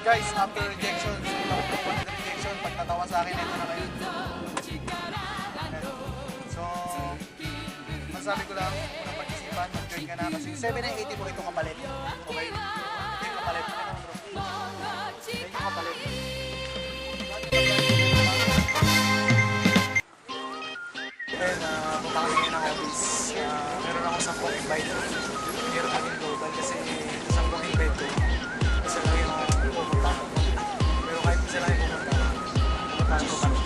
Guys, after rejection, rejection, pag natawa sa akin, ito na kayo. So, masabi ko lang, unang pag-isipan, mag-join ka na kasi 780 mo ito kapalit. Okay? Ito yung kapalit. Ito yung kapalit. And, punta kami ngayon ng office. Meron ako 10 invite. Meron kami global kasi 10 invite ko. Isa lang yung pumunta. Pero kahit isa lang yung pumunta, puntahan ko kami.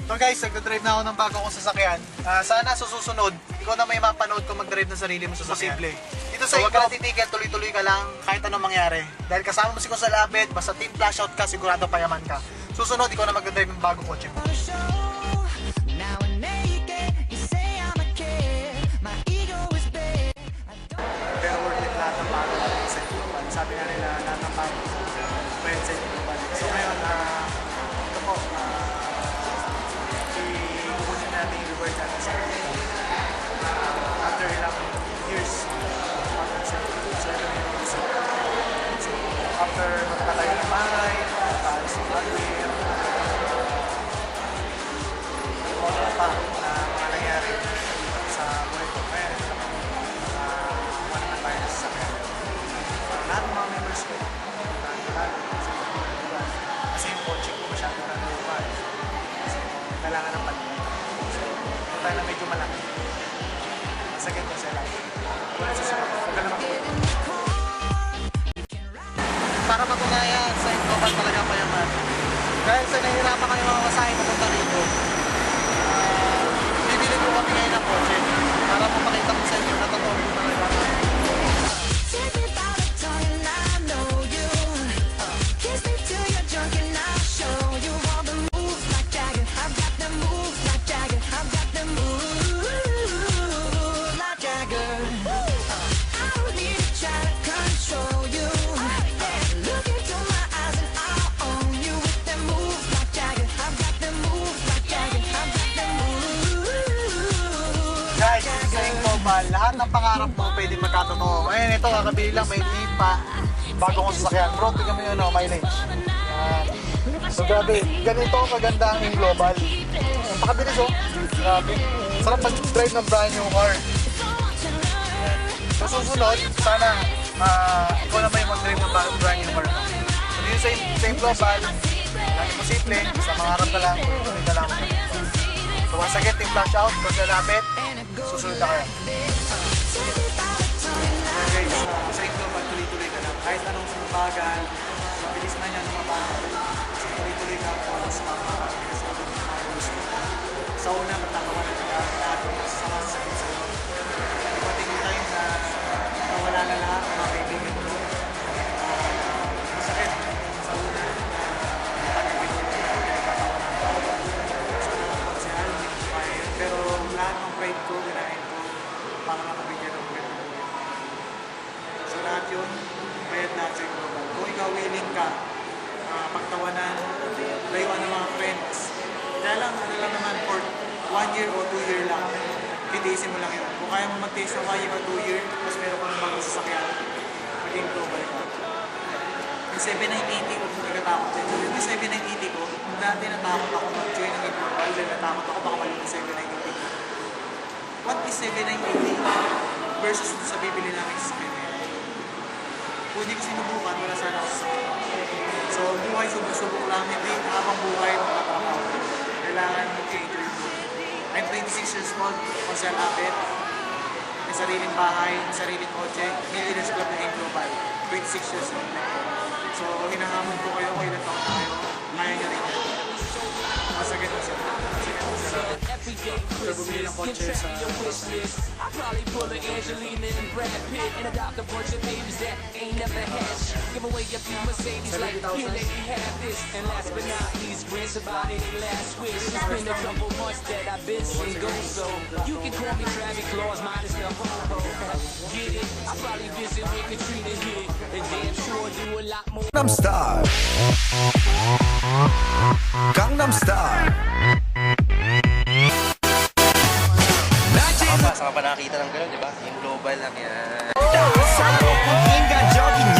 So guys, nagdadrive na ako ng bago kong sasakyan. Sana sa susunod, ikaw na may mapanood kung mag-drive ng sarili mo sa sasakyan. Posible. Dito sa ikaw, titigil, tuloy-tuloy ka lang kahit anong mangyari. Dahil kasama mo si ko sa labit, basta team flash out ka, sigurado payaman ka. Susunod, ikaw na mag-drive ng bagong kotse mo. Pero worth it lahat ng bago natin sa global. Sabi na nila, lahat ng bago pwede sa global. So ngayon, ito po, ikukunin natin yung reward natin sa after 11 years. So after magpatayo ng bahay, tapos yung hardware, ano pa na mga nangyari sa buhay ko. Kaya kuha naman tayo na sasakyan. Lahat ng mga members ko, lahat sa global. Kasi yung kotse ko masyado na global. So kailangan ng palitan. So yung tayo na medyo malaki. Masagyan ko sila. Wala sa sunod. Huwag ka naman. Para matunayan sa global talaga pa yaman. Dahil sa nahihirapan kayo mga masahe papunta rito, bibili ko kami ngayon ng kotse para mapakita ko sa inyo na totoo ko talaga. Lahat ng pangarap mo pwede magkatotoo. Ngayon ito, kakabili lang, may name pa. Bago kong sasakyan. Bro, tignan mo yun, mileage. So grabe, ganito kaganda ang global. Ang pakabilis oh. Grabe. Sarap mag-drive ng brand new car. So susunod, sana ikaw naman yung mag-drive ng brand new car. So dito sa global, lang imposible, sa mangarap ka lang, tuloy ka lang. So once again, team flash out, kung lalapit, susunod na kayo. Okay guys, sa global, tuloy-tuloy ka lang. Kahit anong sumbagan, mabilis na niya lumabanan. Tuloy-tuloy ka po sa mga sa una, matatawanan ka lahat ng masasama sa sakit sa iyo. Dumating yung time na nawala na lahat ng mga kaibigan mo. Masakit sa una na tagapin mo pinagkatawanan ka. So nakapagsihan, pero lahat ng pride ko, ginahin ko para makabigyan ng magandang buhay. So lahat yun, bayad lahat sa global. Kung ikaw willing ka, pagtawanan, layuan ng mga friends. Kaya lang, ano lang naman, for 1 year o 2 year lang, pitiisin mo lang yun. Kung kaya mo mag-taste ng 1 year o 2 year, tapos meron ka ng bagong sasakyan, maging global ka. Yung 7980 ko, hindi katakot din. So yung 7980 ko, dati natakot ako mag-join ng global, dahil natakot ako baka mali ng 7980 ko. What is 7980 versus sa bibili namin sa sasakyan? Kung hindi ko sinubukan, wala sana ako sa so, buhay, subok lang, hindi habang buhay, makatrabaho. Kailangan mag-enjoy. I'm 26 years old, Marcel Abet. May sariling bahay, may sariling kotse, Millionaires Club na global. 26 years old. So, hinahamon ko kayo kung ilan taon na kayo. Kaya nyo rin yan. Masagin mo sila. Pero bumili ng kotse sa I probably pull a Angelina and Brad Pitt and adopt a bunch of babies that ain't never had shit. Give away a few Mercedes like, here let me have this. And last but not least, grants about any last wish. It's been a couple months that I've been single, so you can call me Travis Claus, minus the hobo. Get it? I probably visit when Katrina hit, and damn sure do a lot more. Gangnam Style. Gangnam Style. Saan ka pa nakakita ng gano'n, di ba? Yung global lang yan. 인간적인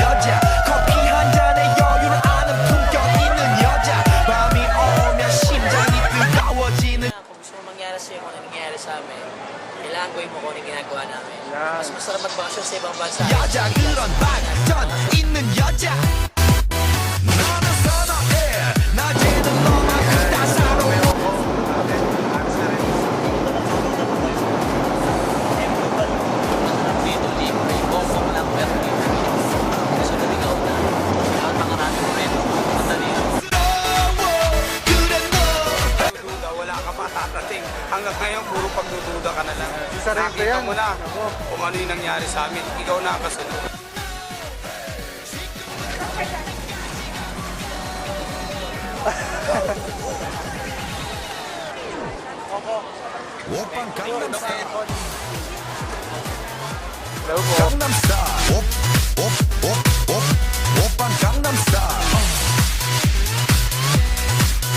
rin pa Nakita yan. mo na kung ano yung nangyari sa amin. Ikaw na ang kasunod. 오빤 강남스타일 Hello po. 강남스타일 오빤 강남스타일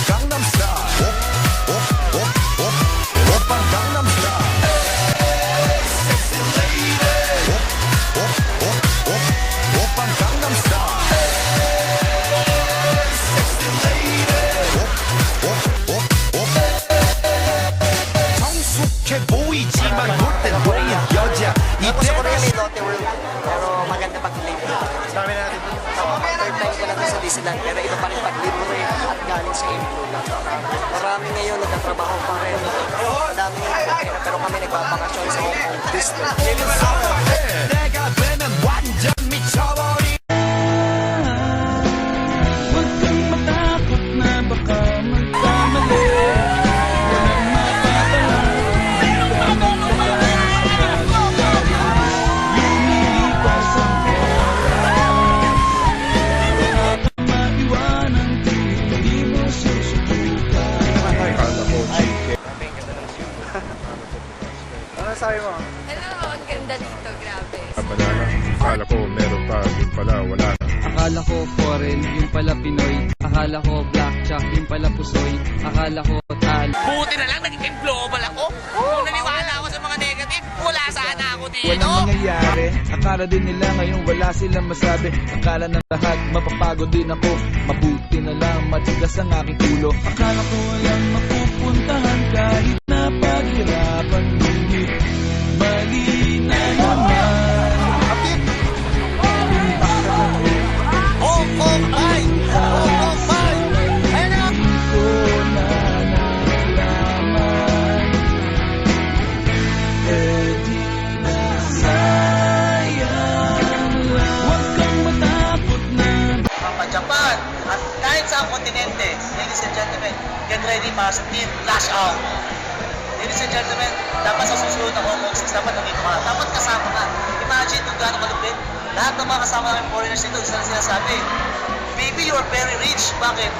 강남스타일 오빤 강남스타일 오빤 강남스타일 성숙해 보이지만 볼 땐 노인 여자 Ako sa Korea may 이때 Lotte World, pero maganda pag-libre. Sabi natin. Third time ko lang sa Disneyland, pero iba pa rin pag-libre at galing sa info lang. Marami ngayon nagtatrabaho pa rin. Madami ngayon nagpapera, pero kami nagbabakasyon sa Hong Kong Disney. 내가 되면 완전 미쳐버리 Huwag kang matakot na baka magkamali. Walang mapapala. Lumilipas ang oras. Maiwanan di mo susubukan. Ano sabi mo? Hello, ang ganda nito, grabe. Banana. Akala ko meron pa, yun pala wala na. Akala ko foreign, yung pala Pinoy. Akala ko blackjack, yung pala pusoy. Akala ko tal. Buti na lang naging global ako. Kung naniwala ako sa mga negative, wala sana ako dito. Walang mangyayari. Akala din nila ngayon wala silang masabi. Akala ng lahat mapapagod din ako. Mabuti na lang matigas ang aking ulo. Akala ko walang mapupuntahan kahit na paghirapan. Ngunit mali na naman. Ko na nalaman. Di na sayang lang. Huwag kang matakot na. Japan at kahit sa kontinente, ladies and gentlemen, get ready para sa Team Flash Out. Ladies and gentlemen, dapat sa susunod na Hong Kong 6, dapat nandito ka. Dapat kasama ka. Imagine kung gaano kalupit. Lahat ng mga kasama namin foreigners dito, isa na sinasabi, baby, you're very rich. Bakit?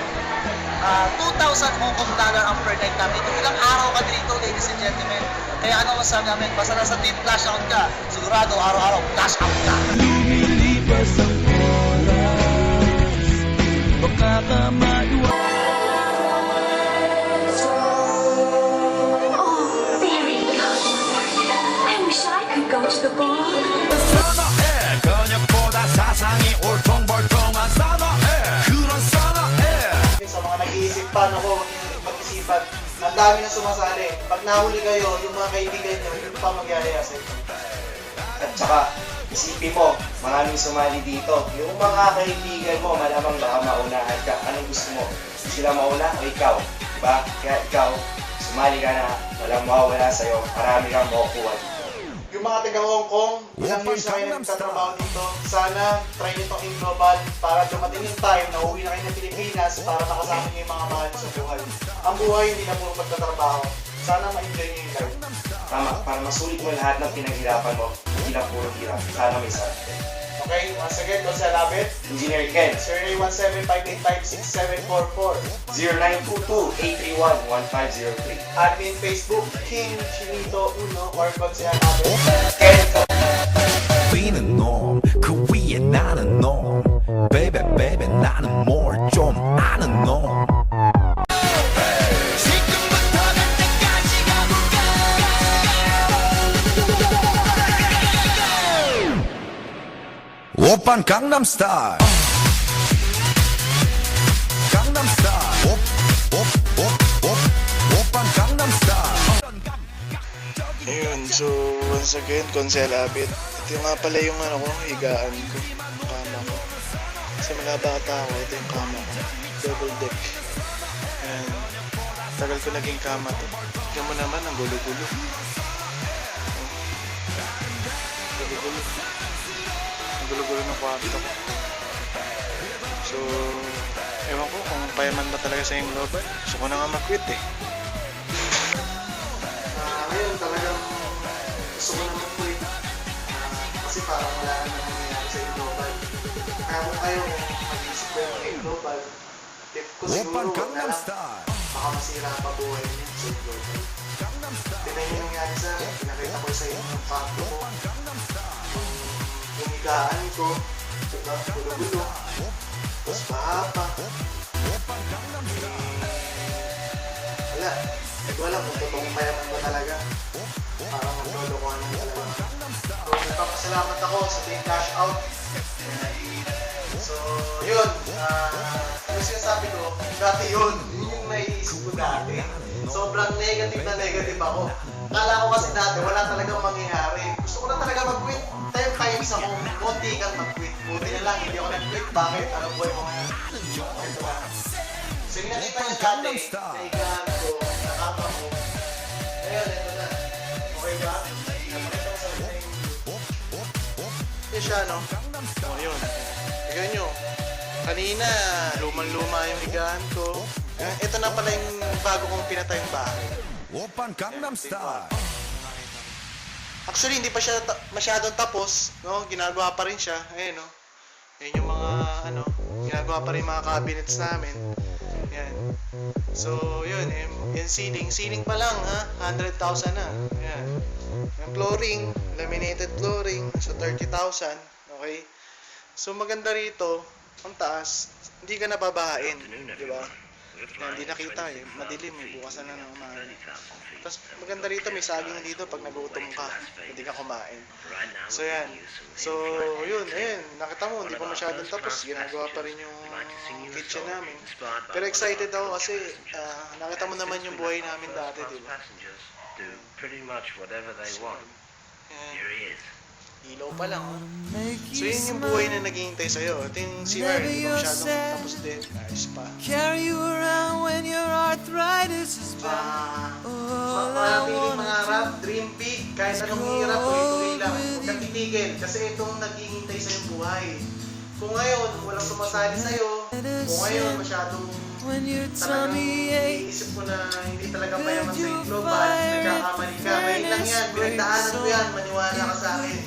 2,000 Hong Kong dollar ang per night namin. Ito ilang araw ka dito, ladies and gentlemen. Kaya ano masasabi namin, basta nasa Team Flash Out ka, sigurado araw-araw, flash out ka. Lumilipas ang oras. Baka ka maiwan. Oh, there he goes. I wish I could go to the ball. 선어해 근육보다 사상이 울퉁불퉁한 선어해 그런 선어해 Sa mga nag-iisip pa, ako, mag-isipan, ang dami na sumasali. Pag nahuli kayo, yung mga kaibigan nyo, hindi pa magyayaya sa inyo. At saka, isipin mo, maraming sumali dito. Yung mga kaibigan mo, malamang baka maunahan ka. Anong gusto mo? Sila mauna o ikaw? Diba? Kaya ikaw, sumali ka na, walang mawawala sa'yo, marami kang makukuha dito. Yung mga taga Hong Kong, ilang years na kayo nagtatrabaho dito, sana try nyo itong in-global para dumating yung time na uwi na kayo ng Pilipinas para makasama nyo yung mga mahal sa buhay. Ang buhay hindi na puro pagtatrabaho. Sana ma-enjoy nyo yung life. Tama, para masulit mo lahat ng pinaghirapan mo, hindi lang puro hirap. Sana may sarap. Okay, once again, Don Salabit, Engineer Ken, 0917-585-6744. 0922-831-1503. Admin Facebook, King Chinito Uno, or Don Salabit. Ken, Being 놈, 그 위에 나는 놈 Baby baby 나는 뭘 좀 아는 놈 지금부터 갈 때까지 가볼까 오빤 강남스타일 강남스타일 오빤 강남스타일 Ayun, so once again, Consel Abit. Ito nga pala yung ano ko, higaan ko, kama ko. Sa mga bata ko, ito yung kama ko. Double deck. Ayan. Tagal ko naging kama to. Tignan mo naman, ang gulo-gulo. Gulo-gulo. Ang gulo-gulo ng kwarto ko. So, ewan ko kung payaman ba talaga sa yung global. Gusto ko na nga mag-quit eh. Ngayon talagang wala naman nangyayari sa global. Kaya kung kayo mag-isip kayo ng global, tip ko siguro, wag na lang. Baka masira pa buhay niyo sa global. Tignan niyo yung nangyari sa akin. Pinakita ko sa inyo yung kanto ko. Yung higaan ko. Diba? Gulo-gulo. Tapos mahaba. Wala. Hindi ko alam kung totoong mayaman ba talaga. Parang maglolokohan lang talaga. So, nagpapasalamat ako sa Team Cash Out. So, yun. Yung sinasabi ko, dati yun. Yun yung naiisip ko dati. Sobrang negative ako. Kala ko kasi dati wala talagang mangyayari. Gusto ko na talaga mag-quit. 10 times ako, konti kang mag-quit. Buti na lang, hindi ako nag-quit. Bakit? Ano boy mo ngayon? Ito ba? So, yung nakita niya dati, naigahan ko, nakapa ko. Ngayon, ito na. Okay ba? Napakita ko sa mga Yan siya, no? O, yun. Tignan nyo. Kanina, lumang-luma yung higaan ko. Ito na pala yung bago kong pinatay yung bahay. Open Gangnam Style. Actually, hindi pa siya masyadong tapos, no? Ginagawa pa rin siya. Ayun, no? Ayun yung mga, ginagawa pa rin yung mga cabinets namin. Yan. So, yun, yung ceiling. Ceiling pa lang, ha? 100,000 na. Yan. Yung flooring, laminated flooring, so 30,000. Okay? So, maganda rito, ang taas, hindi ka nababahain, di ba? Yan, hindi nakita eh, madilim eh, bukasan na ng umaga. Tapos maganda rito, may saging dito pag nagutom ka, hindi ka kumain. So yan, so yun, ayun, nakita mo, hindi pa masyadong tapos, ginagawa pa rin yung kitchen namin. Pero excited ako kasi nakita mo naman yung buhay namin dati, di ba? Ilaw pa lang, oh. So yun yung buhay na naghihintay sa'yo. Ito yung CR, hindi ko masyadong tapos din. Ayos pa. Carry you around when your arthritis is bad. Maraming mga rap, dream big, kahit anong hirap, tuloy-tuloy lang. Huwag kang titigil, kasi itong naghihintay sa'yo buhay. Kung ngayon, walang sumasali sa'yo, kung ngayon, masyadong talagang iisip ko na hindi talaga mayaman sa global, nagkakamali ka. Ngayon lang yan, pinagdaanan ko yan, maniwala ka sa akin.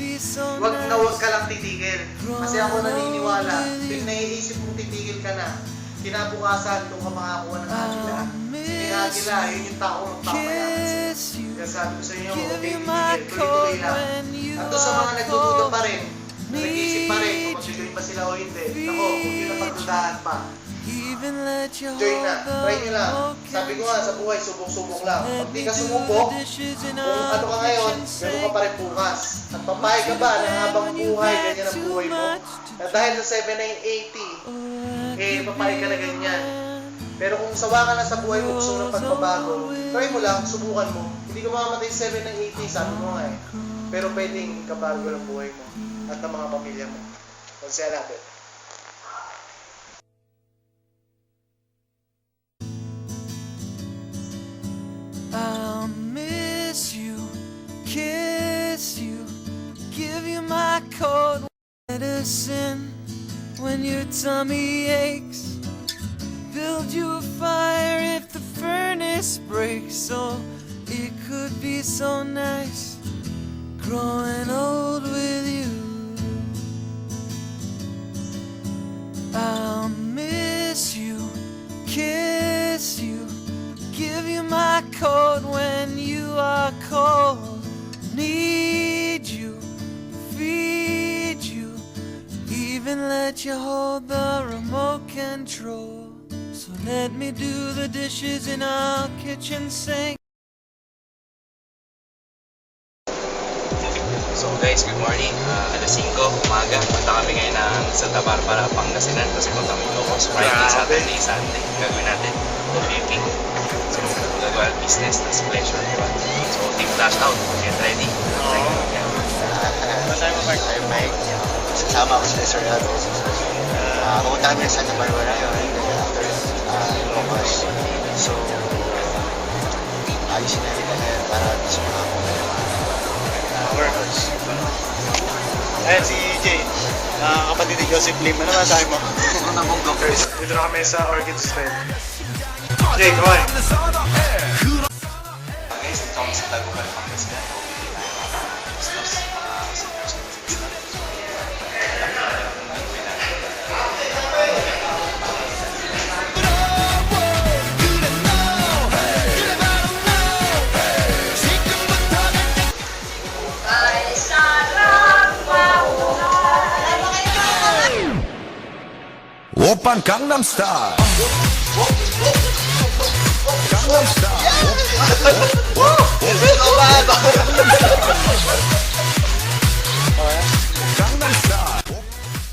Huwag ka lang titigil. Kasi ako naniniwala, pag naiisip mong titigil ka na, kinabukasan doon ka makakuha ng agila. Yung agila, yun yung tao magpapayaman sa'yo. Kaya sabi ko sa inyo, huwag kayo titigil, tuloy-tuloy lang. At doon sa mga nagdududa pa rin, nag-iisip pa rin kung magsigaling pa sila o hindi. Ako, kung yun ang pagdudaan pa. Join na, try nyo lang. Sabi ko nga, sa buhay, subok-subok lang. Pag di ka sumubok, kung ano ka ngayon, meron ka pa rin bukas. At papayag ka ba na habang buhay, ganyan ang buhay mo? Na dahil sa 7980, papayag ka na ganyan. Pero kung sawa ka na sa buhay mo, gusto mo ng pagbabago, try mo lang, subukan mo. Hindi ka makamatay 7980, sabi mo nga eh. Pero pwedeng kabago ng buhay mo at ng mga pamilya mo. Konsya natin. I'll miss you, kiss you, give you my cold medicine when your tummy aches, build you a fire if the furnace breaks. Oh, it could be so nice growing old with you. I'll miss you, kiss you, give you my coat when you are cold. Need you, feed you, even let you hold the remote control. So let me do the dishes in our kitchen sink. So guys, good morning. Alas 5 umaga. Punta kami ngayon ng Santa Barbara, Pangasinan kasi punta kami Locos. Friday, Saturday, Sunday. Gagawin natin flipping. So gagawa business, tas pleasure, diba? So team flash out. Get ready. Masaya mo, Mark? I'm Mike. Sasama ako sa Sir Lado. Pumunta kami sa Santa Barbara yun. After Locos. So, ayusin natin na yan para sumama ko na workers. Ayan si Jay, kapatid ni Joseph Lim. Ano masahe mo? Dito na kami sa Orchid Style. Jay, come on! Guys, dito kami sa Taguban, Pangasinan. Bumili tayo mga seniors, mga seniors. 오빤 강남스타일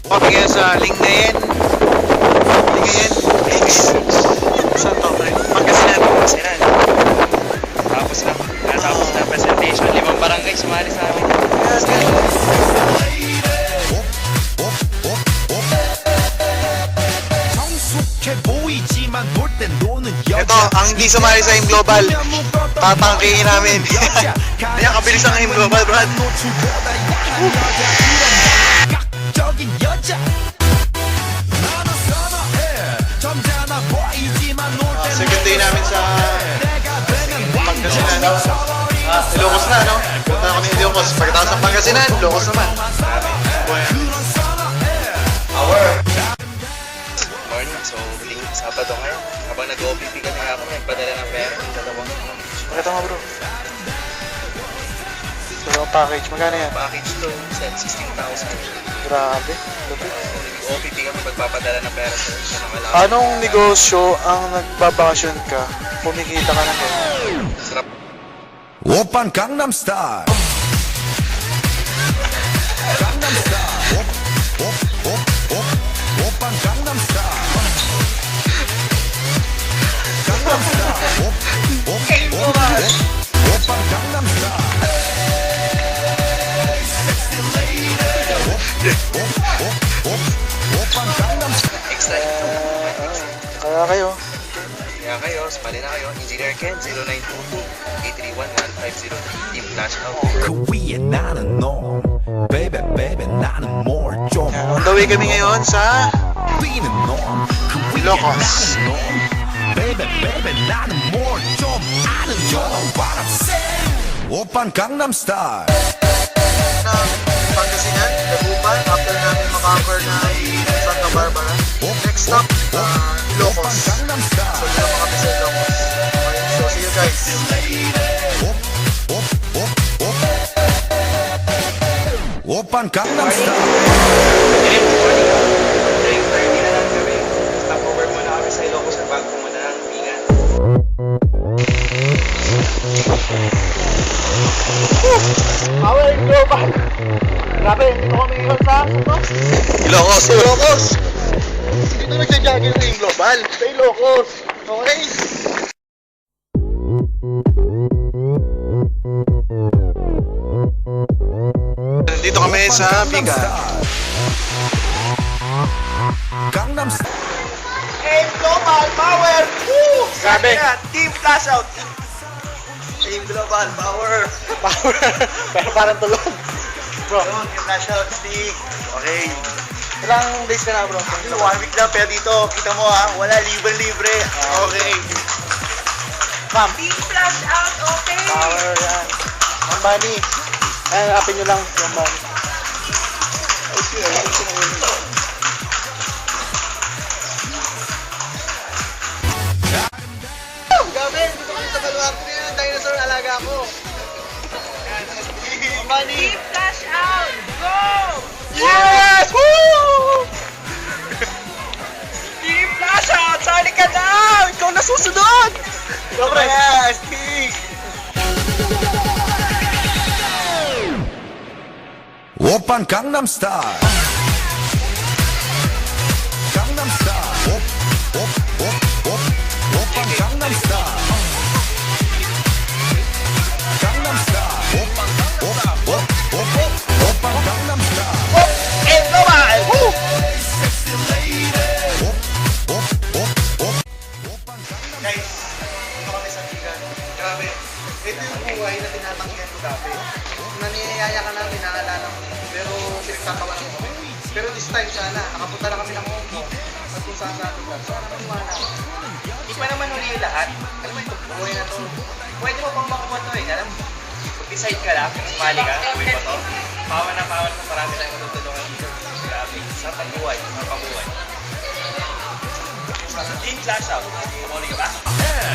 Okay kayo sa Lingayen. Saan to, pre? Pangasinan. Tapos na. Natapos na presentation. 5 barangay sumali sa amin. Ito, ang hindi sumali sa Aim Global, tatangkihin namin. Kaya kabilis ang Aim Global, Brad. Second day namin sa Pangasinan. Ilocos na, no? Punta kami Ilocos. Pagkatapos ng Pangasinan, Ilocos naman. Morning. So, huling Sabado ngayon. Habang nag-OPP kami ako, nagpadala ng pera. Dalawang Pakita mo, bro. Dalawang package. Magkano yan? package to. Set 16,000. Grabe. Lupit. Nag-OPP kami pagpapadala ng pera sa mga Anong negosyo ang nagbabakasyon ka? Kumikita ka na ba? Sarap. 오빤 강남스타일 오빤 강남스타일 오빤 Extra. Kaya kayo. Kaya kayo, spali na kayo. Engineer Ken, 0922-831-1503. Team Flash Out. 그 위에 나는 너 Baby baby 나는 more 좀 On the way kami ngayon sa 뛰는 놈그 위에 Ilocos. 나는 너 Baby baby 나는 more 좀 아는 You know what I'm saying 오빤 강남스타일 Pangasinan, Dagupan, after namin makacover na Santa Barbara. Next stop, Ilocos. So, dito naman kami sa Ilocos. Okay, so see you guys. 오빤 강남스타일 During 30 na lang kami. Stopover muna kami sa Ilocos sa bago muna ng bigan. Power Global! Grabe, dito kami ngayon sa Ilocos! Ilocos! Dito nagja-jogging ng Aim Global sa Ilocos! Okay? Dito kami sa Bigan. 강남스타일 Aim Global Power! Woo! Grabe. Team Flash Out! Aim Global Power! Power! Pero parang tulog. Bro, Team Flash Out, Stig. Okay. Ilang days ka na, bro? 1 week lang, pero dito, kita mo ha, wala libre-libre. Okay. Ma'am. Team Flash Out, okay? Power yan. Ang bani. Ayan, apin nyo lang yung bani. Gabi, dito kami sa baluarte na yan. Dinosaur alaga ko. Ang bani. Team Flash Out, go! Yes! Woo! Team Flash Out, sali ka na! Ikaw na susunod! Sobre! Yes! Stig! 오빤 강남스타일 강남스타일 오빤 강남스타일 강남스타일 오빤 강남스타일 Aim Global! Woo! Guys, dito kami sa Bigan. Grabe. Ito yung buhay na tinatanggihan ko dati. Naniyaya ka lang, pinaalala mo. Pero pinagtatawa mo. Pero this time sana, nakapunta na kami ng Hong Kong. At kung saan sa atin lang. Sana maniwala. Hindi pa naman huli yung lahat. Alam mo ito, buhay na to. Pwede mo pang makuha to eh. Alam mo, decide ka lang, sumali ka, buhay mo to. Pawan na marami tayong matutulungan dito. Grabe, sa pagbuhay, sa pagbuhay. Team Flash Out, kumuli ka ba?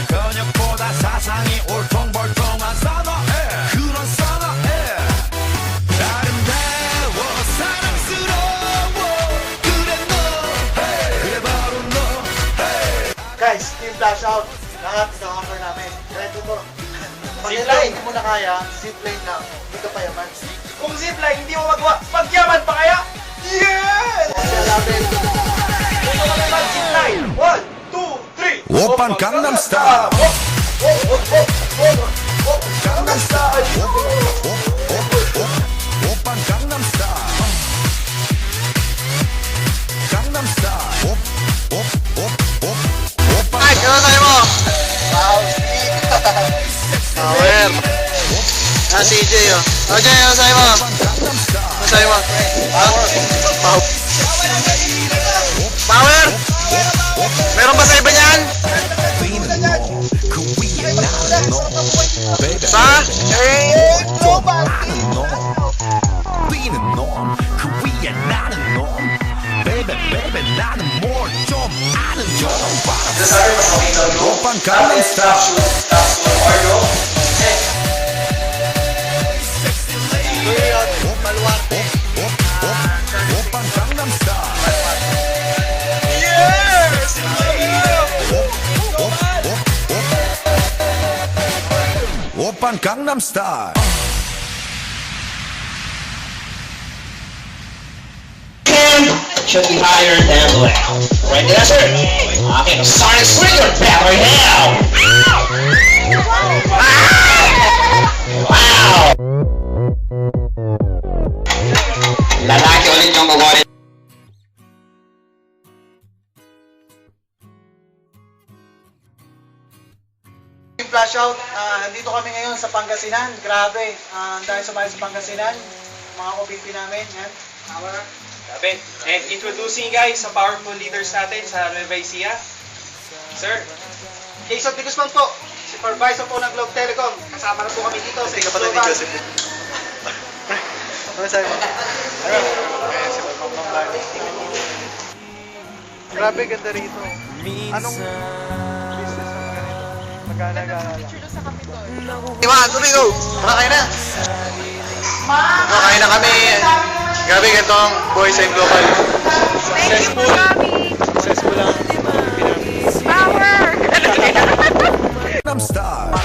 근육보다 사상이 울퉁불퉁한 선어해 그런 선어해 아름다워 사랑스러워 그래 너 그래 flash out. Lahat ika-cover namin. Ready po. Pag ito hindi mo na kaya, zipline lang. Hindi ka payaman. Kung zipline, hindi mo magawa. Pagyaman pa kaya? Yes! Zipline. 1, 2, 3. 오빤 강남스타일 강남스타일. 오빤 강남스타일 강남스타일 Ay, ano sa'yo mo? Wow, Steve. Power. Ah, si EJ, oh. Okay, ano sa'yo mo? Ano sa'yo mo? Power. Power? Meron ba sa iba niyan? Sa? 뛰는 놈 그 위에 나는 놈 Baby baby 나는 뭘 좀 아는 놈 오빤 강남스타일 오빤 강남스타일 오빤 강남스타일 should be higher than left. Right answer? Okay, the Sonic Springer battery now! Wow! Lalaki ulit yung gumawa. Flash out. Nandito kami ngayon sa Pangasinan. Grabe. Ang dahil sumali sa Pangasinan. Mga kupinpi namin. Yan. Power. Grabe. And introducing guys sa powerful leaders natin sa Nueva Ecija. Sir. Jason De Guzman po. Supervisor po ng Globe Telecom. Kasama na po kami dito sa Global. Ano sa'yo mo? Grabe, ganda rito. Anong business ang ganito? Magana-gana lang. Diba, tubig ko. Kumakain na. Kumakain na kami. Grabe, ganito ang buhay sa Global. Successful. Successful lang. Power! Gangnam Style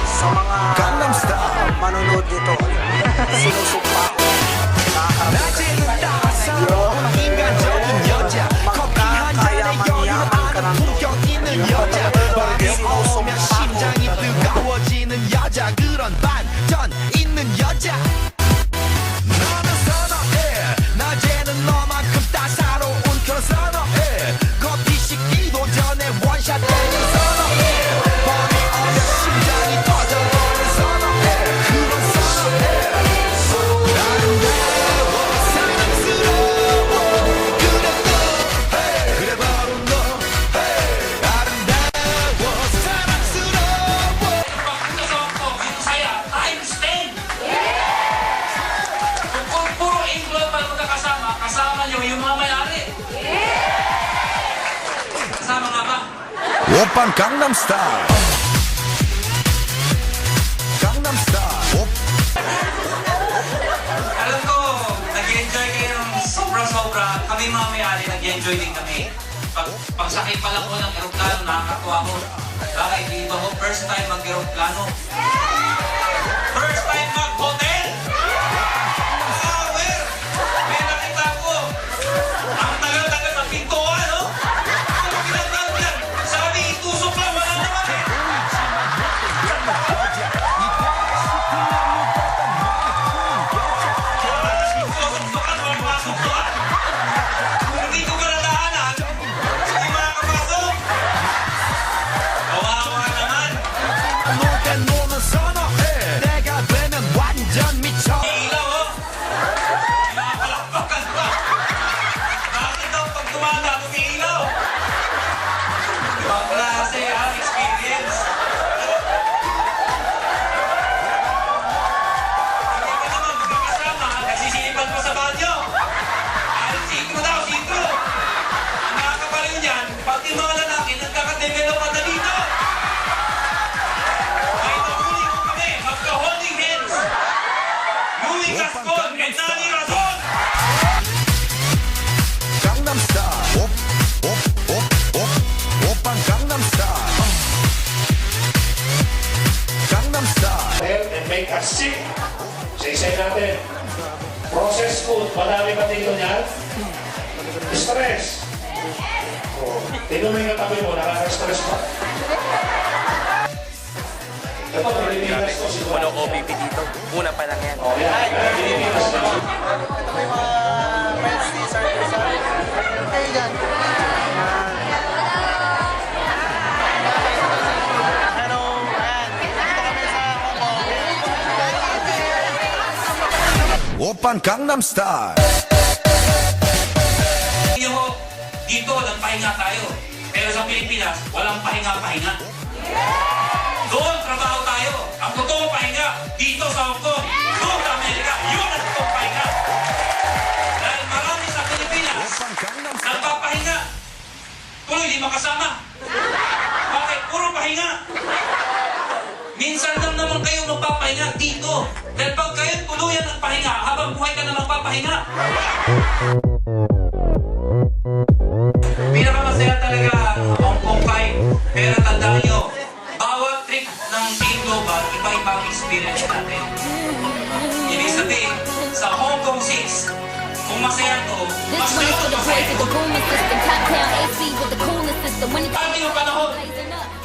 Sa mga Gangnam Style manonood nito, sinusumpa ko. 낮에는 따사로운 인간적인 여자 커피 한 잔에 여유하는 품격 있는 여자 밤이 오면 심장이 뜨거워지는 여자 그런 반전 있는 여자 너는 선어해 낮에는 너만큼 따사로운 그런 선어해 커피 식기도 전에 원샷 때린 선어해 밤이 오면 심장이 터져버린 선어해 그런 선어해 아름다워 사랑스러워 그래 너 그래 바로 너 아름다워 사랑스러워 Saya, time stand! Kung puro England magkakasama, kasama nyo yung mga may-ari. Kasama nga ba? 오빤 강남 스타일 강남 스타일 Alam ko, nag-enjoy kayo ng sobra-sobra. Kami mga may-ari, nag-enjoy din kami. Pagsakay pa lang ko ng aeroplano, nakakatuwa ko. Bakit dito ko, first time mag-aeroplano. First time mag-hotel! Power! May nakita ko. Ang tagal-tagal ng pintuan, no? Ano pinagdaan yan? Sabi, itusok lang, wala naman eh. Itusok-tukan, walang pasok doon. Hindi ko kaladaanan. Hindi makakapasok. Kawawa naman. 놀 땐 노는 선어해 내가 되면 Madami ba dito niyan? Stress. Tingnan mo yung katabi mo, nakaka-stress ba? Ito, Pilipinas to. Ano OBP dito? Una pa lang yan. Oh, yan. Pilipinas to. Ito may mga friends ni Sir Rizal. Kayo dyan. Hello, ayan. Dito kami sa 오빤 강남스타일 Dito, nagpahinga tayo. Pero sa Pilipinas, walang pahinga-pahinga. Doon, trabaho tayo. Ang totoong pahinga, dito sa Hong Kong. Doon sa Amerika, yun ang totoong pahinga. Dahil marami sa Pilipinas, nagpapahinga. Tuloy, di makasama. Bakit? Puro pahinga. Minsan lang naman kayo magpapahinga dito. Dahil pag kayo tuluyan ng pahinga, habang buhay ka na magpapahinga. Pinakamasaya talaga Hong Kong 5. Pero tandaan nyo, bawat trip ng Team Global, iba-ibang experience natin. Ibig sabihin, sa Hong Kong 6, kung masaya to, masaya to masaya to. Pati yung panahon,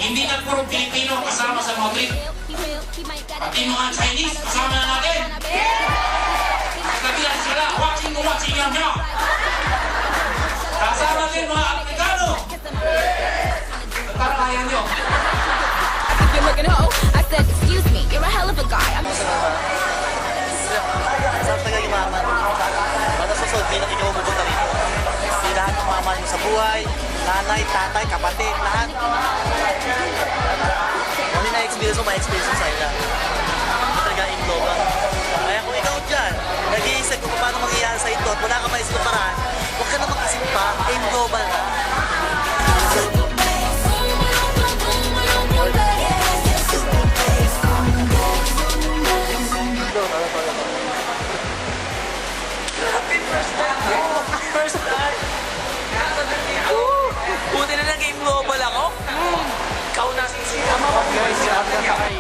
hindi na puro Pilipino kasama sa mga trip. Pati mga Chinese kasama na natin. Kabilang sila, watching lang nyo. Kasama din mga Amerikano. Parang ayaw nyo. You're looking hoe. I said, excuse me, you're a hell of a guy. Saan taga yumaman? Para sa susunod, hindi na ikaw pupunta rito. Kasi lahat ng maman mo sa buhay, nanay, tatay, kapatid, lahat. Kung na-experience mo, ma-experience mo sa'yo lang. Hindi talaga yung global. Kaya kung ikaw dyan, nag-iisip kung paano mangyayari sa ito at wala ka maisip na paraan, huwag ka na mag-isip pa, aim global na. First time! Buti na nag-game global ako. Ikaw na sisiya. Guys, sakay.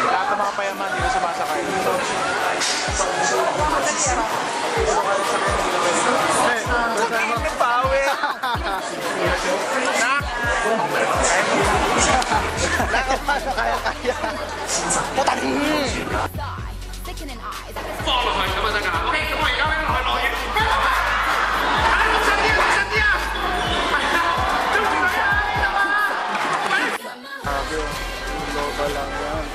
Lahat ng mga payaman dito sumasakay. Pawe! Nak! Nakapasok kaya-kaya. Putang! Global lang yan.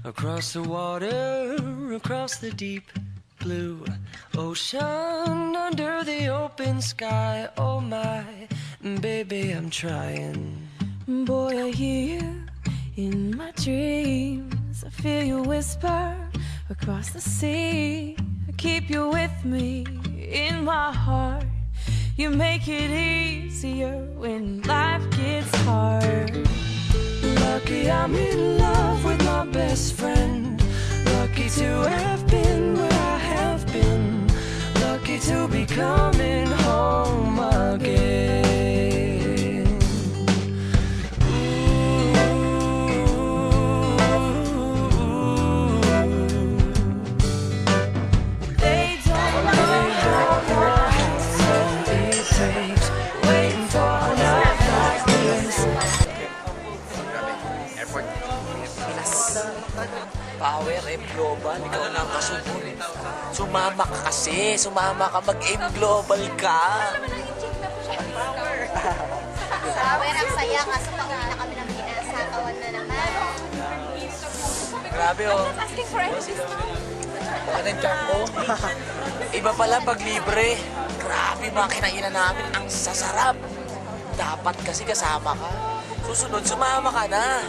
Across the water, across the deep blue ocean, under the open sky, oh my, baby, I'm trying. Boy, I hear you in my dreams. I feel you whisper across the sea. I keep you with me in my heart. You make it easier when life gets hard. Lucky I'm in love with my best friend. Lucky to have been where I have been. Lucky to be coming home again. They don't know how it takes waiting for a night like this. Airport. Power M Global, ikaw na ang kasunod. Sumama ka kasi, sumama ka, mag-M Global ka. Power, ang saya kasi pag-uwi na kami ng Pinas, satawan na naman. Grabe oh. Ano yung charm ko? Iba pala pag libre. Grabe mga kinainan namin, ang sasarap. Dapat kasi kasama ka. Susunod, sumama ka na.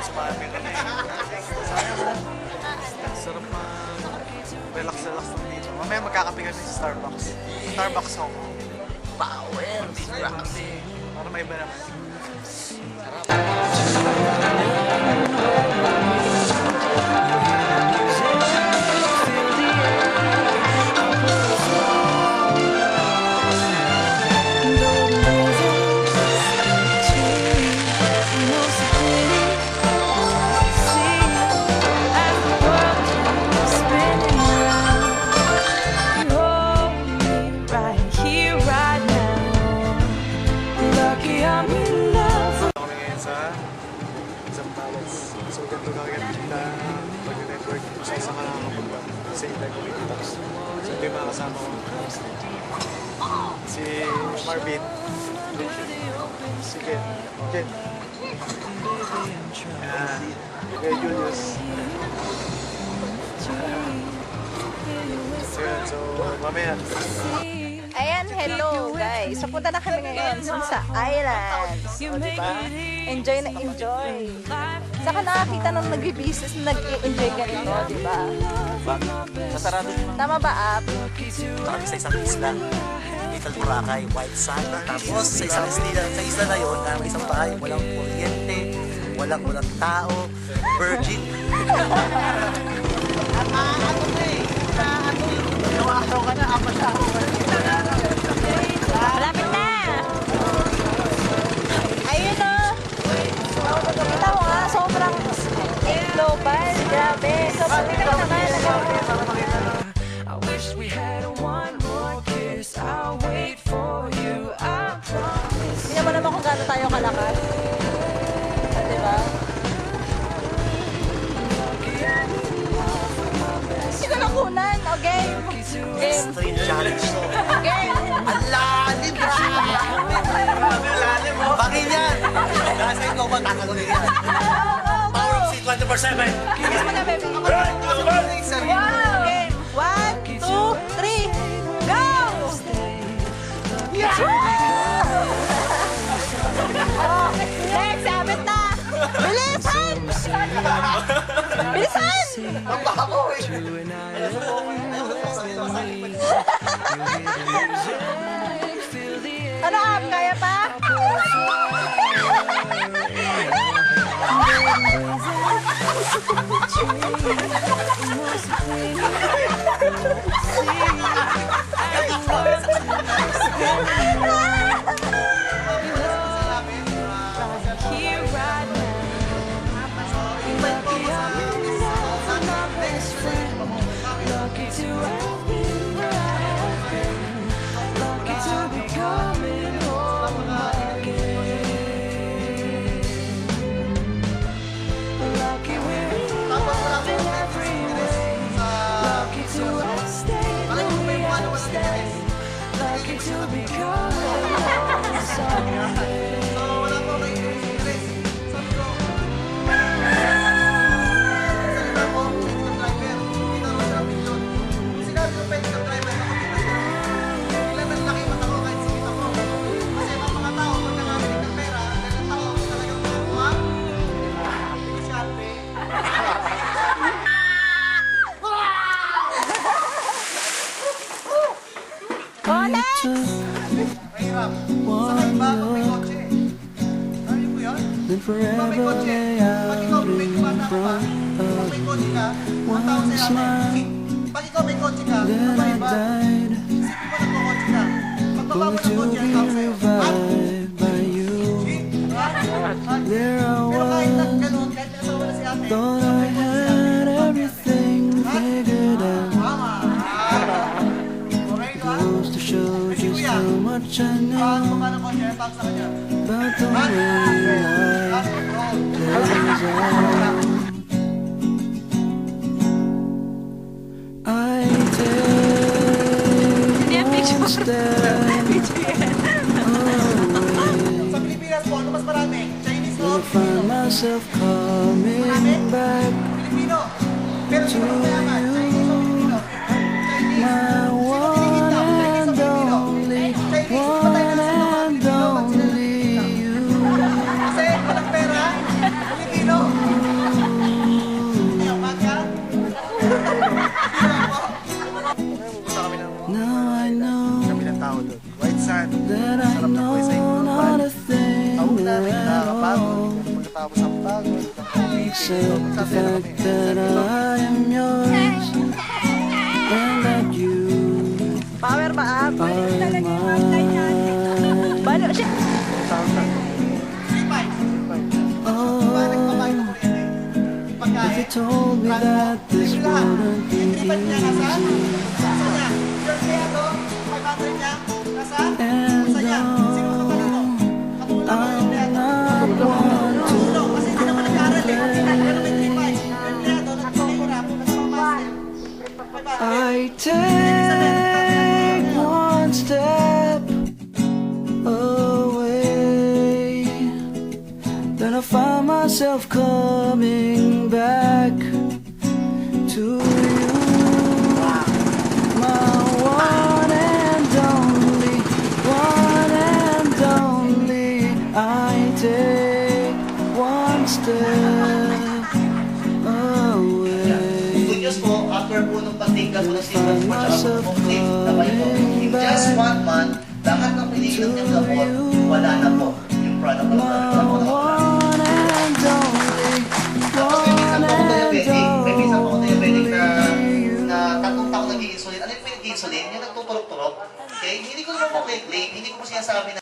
Sumami ka na eh. Sarap relax lang dito. Mamaya magkakape kami sa Starbucks. Starbucks Hong Kong. Power, grabe. Para may iba naman. So, ganito kagad kita pag-network. Isa ka nakakapagpa sa integrity talks. So, ito yung mga kasama ko. Si Marvin. Si Ken. Ken. Kay Julius. So, yun. So, mamaya. Ayan, hello guys. So, punta na kami ngayon sa Islands. O, diba? Enjoy na enjoy. Saka nakakita ng nag-business na nag-enjoy ganito, diba? Masarado din. Tama ba, Ap? Kami sa isang isla. Little Boracay, White Sand. Tapos sa isang isla na yun, isang bahay, walang kuryente, walang tao, virgin. Araw ka na, apat na. Malapit na! Ayun o! Kita mo nga, sobrang global. Grabe. Sobrang ito naman. I wish we had one more kiss. I'll wait for you. I promise. Tingnan mo naman kung gaano tayo kalakas. Diba? Sino lang kunan? Okay? Game. Street challenge to. Game. Ang lalim! Bakit yan? Nasa ikaw ba tatagunin yan? Power of C 24/7! Kiss mo na, baby. Wow! Game. 1, 2, 3, go! Yeah! Oh, next, sabit na! Bilisan! Bilisan! Ang bako eh! Ano, Ab? Kaya pa? Here right now. Lucky I'm in love with my best friend. Lucky to have been where I have been. Lucky to be coming home again. Lucky we're in love in every way. Lucky to have stayed. then forever lay out in front of one smile. Then I died, only to be revived by you. There I was, thought I had everything figured out. Goes to show just how much I know about the way life plays out. I take one step away, I find myself coming back to you, my one and only, one and only you. Now I know that I know not a thing at all, except the fact that I am yours and that you Power ba? are mine. Balo siya. If you told me that this wouldn't be easy, and I'm not one to complain. I take one step away, then I find myself coming back to you, my one and only, one and only. I take one step away. Good news po, after po nung pagtingkad po ng Silver Sport at Mokling, in just 1 month, lahat ng pinigil ng gamot, wala na po. Yung product na One and only, one and may minsan po ako diabetic only. na 3 taon nag-i-insulin. Ano yung pinag-i-insulin? Yung nagtutulog-tulog. Okay? Hindi ko naman po claim, hindi ko po sinasabi na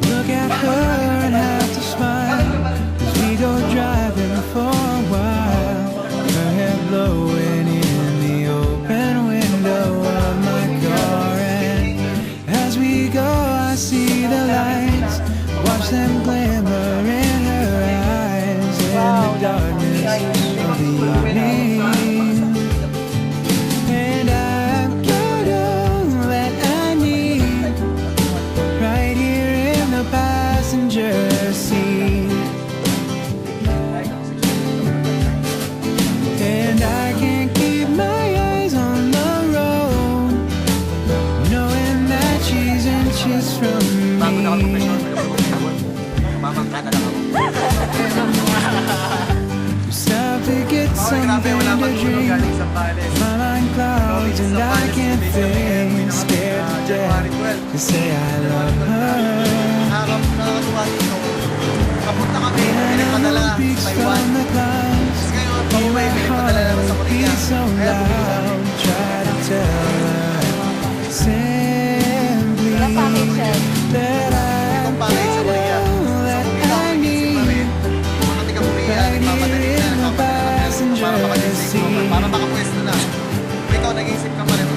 Look at her and have to smile as we go driving for a while. Her hair blowing in the open window of my car, and as we go I see the lights, watch them glimmer in her eyes in the darkness of the evening. And I've got all that I need right here in the passenger seat, and I can't keep my eyes on the road, knowing that she's inches from me. Stop to get something to drink. My mind clouds and I can't think. Scared to death to say I love her. And I know peaks from the clouds. In my heart beats so loud. Try to tell her simply that I've got all that I need right here in the passenger seat. Para makapwesto na. Ikaw nag-iisip ka pa rin.